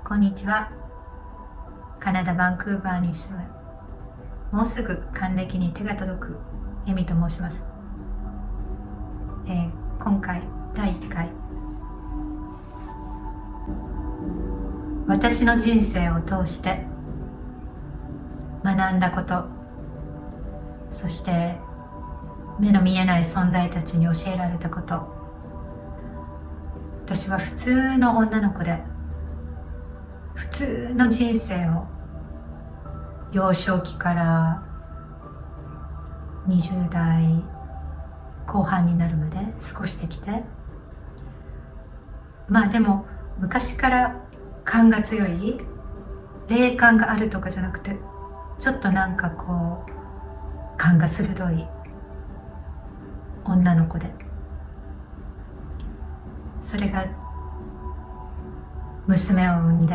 こんにちは。カナダ・バンクーバーに住む、もうすぐ還暦に手が届くエミと申します。今回第1回、私の人生を通して学んだこと、そして目の見えない存在たちに教えられたこと。私は普通の女の子で、普通の人生を幼少期から20代後半になるまで過ごしてきて、でも昔から勘が強い、霊感があるとかじゃなくて、ちょっと勘が鋭い女の子で、それが娘を産んで、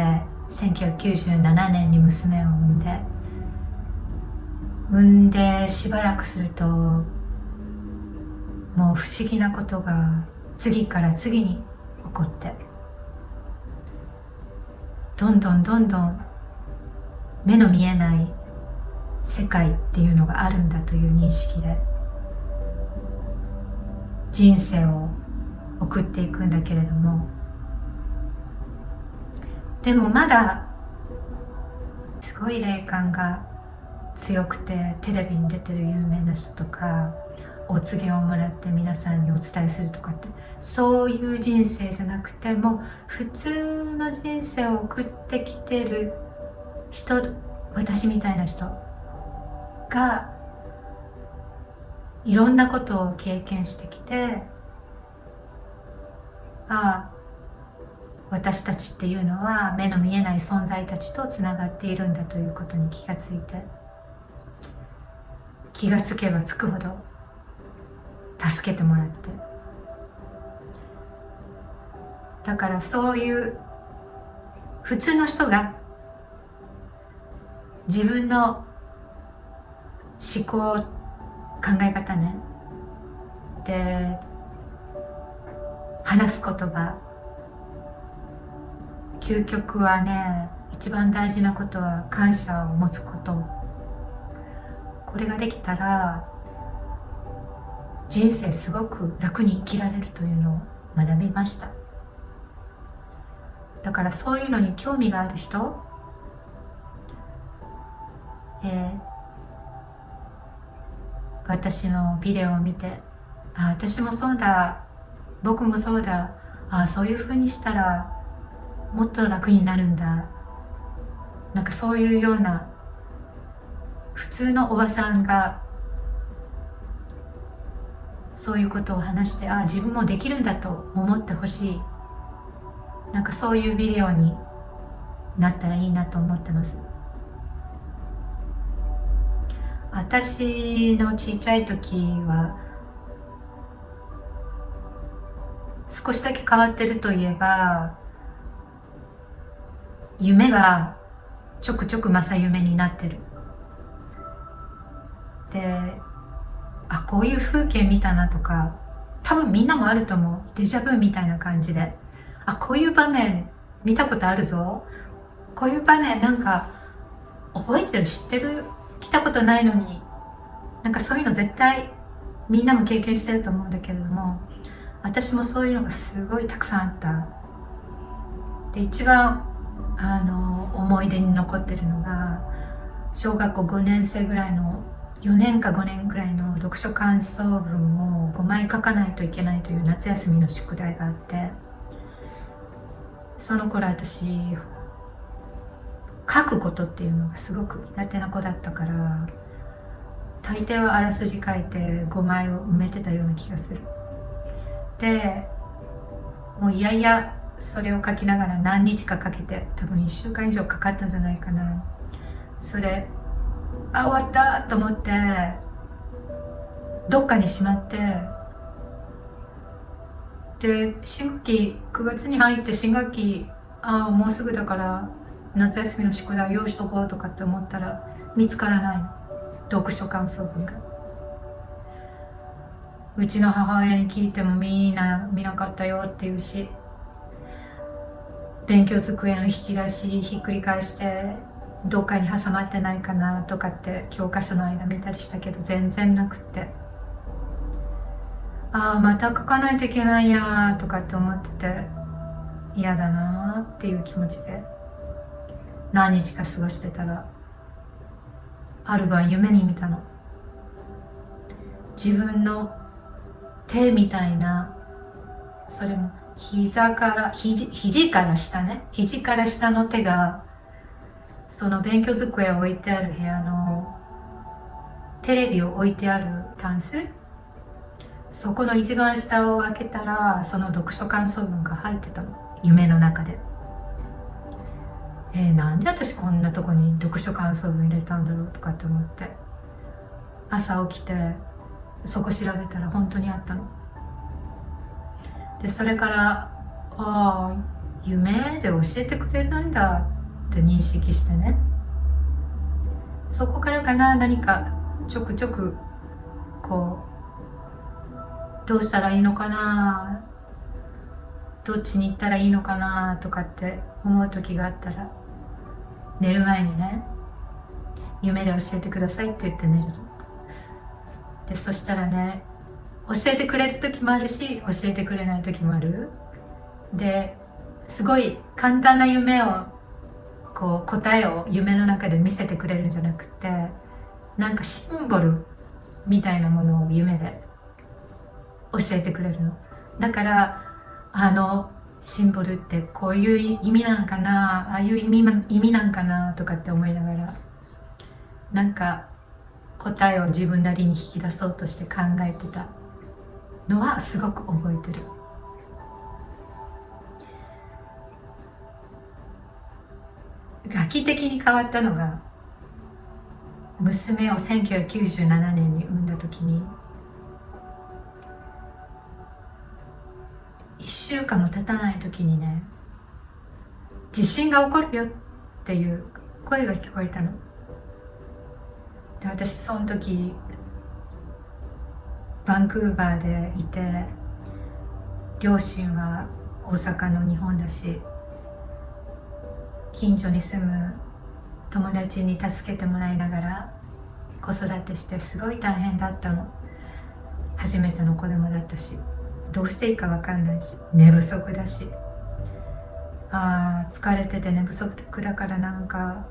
1997年に娘を産んでしばらくすると、もう不思議なことが次から次に起こって、どんどん目の見えない世界っていうのがあるんだという認識で人生を送っていくんだけれども、でもまだすごい霊感が強くて、テレビに出てる有名な人とかお告げをもらって皆さんにお伝えするとかって、そういう人生じゃなくて、もう普通の人生を送ってきてる人、私みたいな人がいろんなことを経験してきて、私たちっていうのは目の見えない存在たちとつながっているんだということに気がついて、気がつけばつくほど助けてもらって、だからそういう普通の人が自分の思考、考え方ね、で話す言葉、究極はね、一番大事なことは感謝を持つこと。これができたら人生すごく楽に生きられるというのを学びました。だからそういうのに興味がある人、私のビデオを見て、私もそうだ、僕もそうだ、そういう風にしたらもっと楽になるんだ、そういうような普通のおばさんがそういうことを話して、自分もできるんだと思ってほしい、そういうビデオになったらいいなと思ってます。私のちっちゃい時は少しだけ変わってるといえば、夢がちょくちょく正夢になってる。で、こういう風景見たなとか、多分みんなもあると思う。デジャブみたいな感じで、こういう場面見たことあるぞ、こういう場面覚えてる、知ってる、来たことないのに、そういうの絶対みんなも経験してると思うんだけれども、私もそういうのがすごいたくさんあった。で、一番思い出に残ってるのが、小学校5年生ぐらいの、4年か5年ぐらいの読書感想文を5枚書かないといけないという夏休みの宿題があって、その頃私書くことっていうのがすごく苦手な子だったから、大抵はあらすじ書いて5枚を埋めてたような気がする。で、もういやいやそれを書きながら何日かかけて、多分1週間以上かかったんじゃないかな。それ終わったと思ってどっかにしまって、で新学期9月に入って、新学期もうすぐだから夏休みの宿題用意しとこうとかって思ったら見つからないの、読書感想文が。うちの母親に聞いてもみんな見なかったよって言うし、勉強机の引き出しひっくり返してどっかに挟まってないかなとかって教科書の間見たりしたけど全然なくって、ああまた書かないといけないやとかって思ってて嫌だなっていう気持ちで何日か過ごしてたら、ある晩夢に見たの。自分の手みたいな、それも肘から下ね、肘から下の手がその勉強机を置いてある部屋のテレビを置いてあるタンス、そこの一番下を開けたらその読書感想文が入ってたの、夢の中で。なんで私こんなとこに読書感想文入れたんだろうとかって思って、朝起きてそこ調べたら本当にあったの。でそれからああ夢で教えてくれるんだって認識してね、そこからかな、何かちょくちょくこうどうしたらいいのかな、どっちに行ったらいいのかなとかって思う時があったら、寝る前にね夢で教えてくださいって言って寝るの。でそしたらね、教えてくれる時もあるし教えてくれない時もある。ですごい簡単な夢をこう答えを夢の中で見せてくれるんじゃなくて、なんかシンボルみたいなものを夢で教えてくれるの。だからシンボルってこういう意味なんかな、ああいう意味なんかなとかって思いながら、なんか答えを自分なりに引き出そうとして考えてたのはすごく覚えてる。劇的に変わったのが、娘を1997年に産んだ時に1週間も経たない時にね、地震が起こるよっていう声が聞こえたの。で私その時バンクーバーでいて、両親は大阪の日本だし、近所に住む友達に助けてもらいながら子育てしてすごい大変だったの。初めての子供だったし、どうしていいか分かんないし、寝不足だし、疲れてて寝不足だからなんか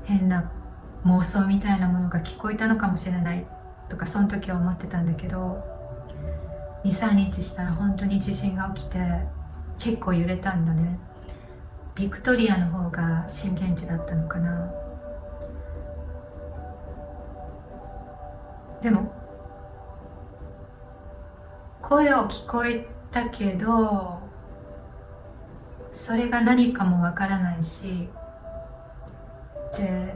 変な妄想みたいなものが聞こえたのかもしれないとかその時は思ってたんだけど、 2,3 日したら本当に地震が起きて結構揺れたんだね。ビクトリアの方が震源地だったのかな。でも声を聞こえたけどそれが何かもわからないし、で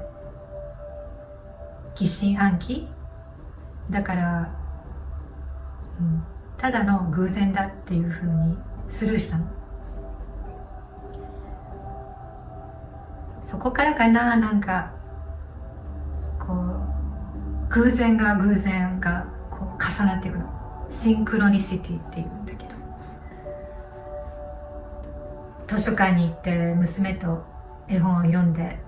疑心暗鬼だから、ただの偶然だっていうふうにスルーしたの。そこからかな、なんかこう偶然がこう重なっていくの。シンクロニシティっていうんだけど、図書館に行って娘と絵本を読んで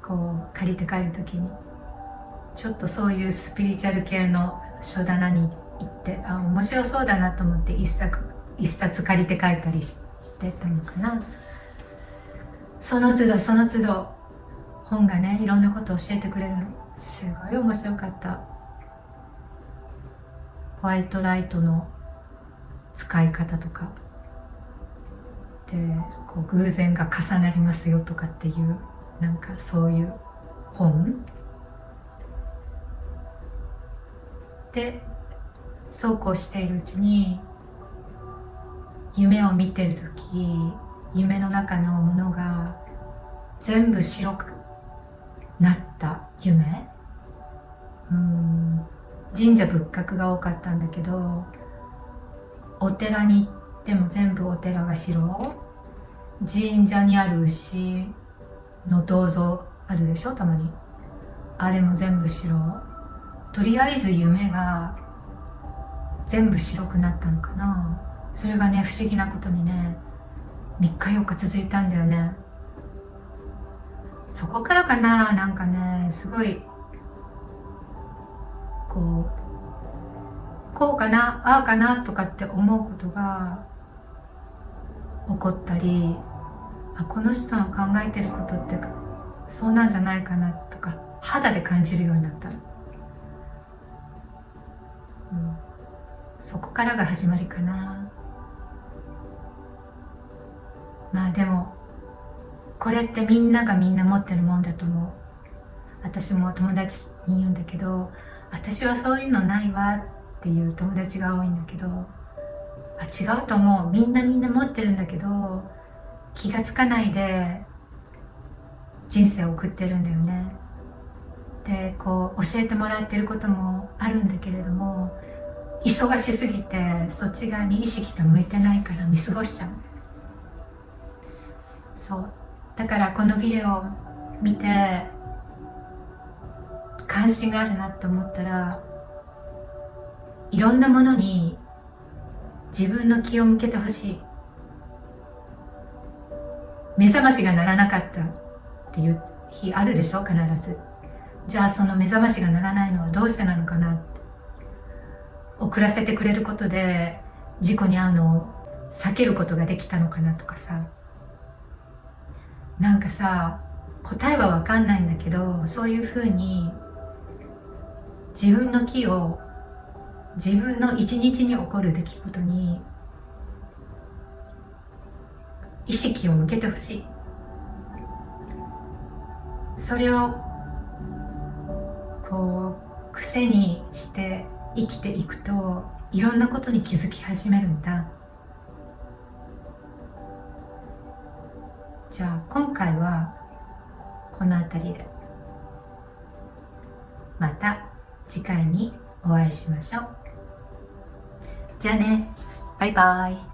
こう借りて帰る時にちょっとそういうスピリチュアル系の書棚に行って、面白そうだなと思って一冊借りて帰ったりしてたのかな。その都度本がねいろんなことを教えてくれるの。すごい面白かった。ホワイトライトの使い方とかで、こう偶然が重なりますよとかっていう、なんかそういう本で、そうこうしているうちに夢を見てる時、夢の中のものが全部白くなった夢。神社仏閣が多かったんだけど、お寺に行っても全部お寺が白。神社にある牛の銅像あるでしょ、たまに。あれも全部白。とりあえず夢が全部白くなったのかな。それがね不思議なことにね、3日4日続いたんだよね。そこからかな、なんかね、すごいこうかな、ああかなとかって思うことが起こったり、この人の考えてることってそうなんじゃないかなとか肌で感じるようになったの、そこからが始まりかな。まあでもこれってみんながみんな持ってるもんだと思う。私も友達に言うんだけど、私はそういうのないわっていう友達が多いんだけど、違うと思う。みんな持ってるんだけど気がつかないで人生を送ってるんだよね。でこう教えてもらってることもあるんだけれども、忙しすぎてそっち側に意識が向いてないから見過ごしちゃう。そうだからこのビデオを見て関心があるなって思ったら、いろんなものに自分の気を向けてほしい。目覚ましが鳴らなかったっていう日あるでしょ、必ず。じゃあその目覚ましが鳴らないのはどうしてなのかなって。遅らせてくれることで事故に遭うのを避けることができたのかなとかさ、なんかさ、答えは分かんないんだけど、そういうふうに自分の気を自分の一日に起こる出来事に意識を向けてほしい。それをこう癖にして生きていくと、いろんなことに気づき始めるんだ。じゃあ今回はこの辺りで、また次回にお会いしましょう。じゃあね、バイバイ。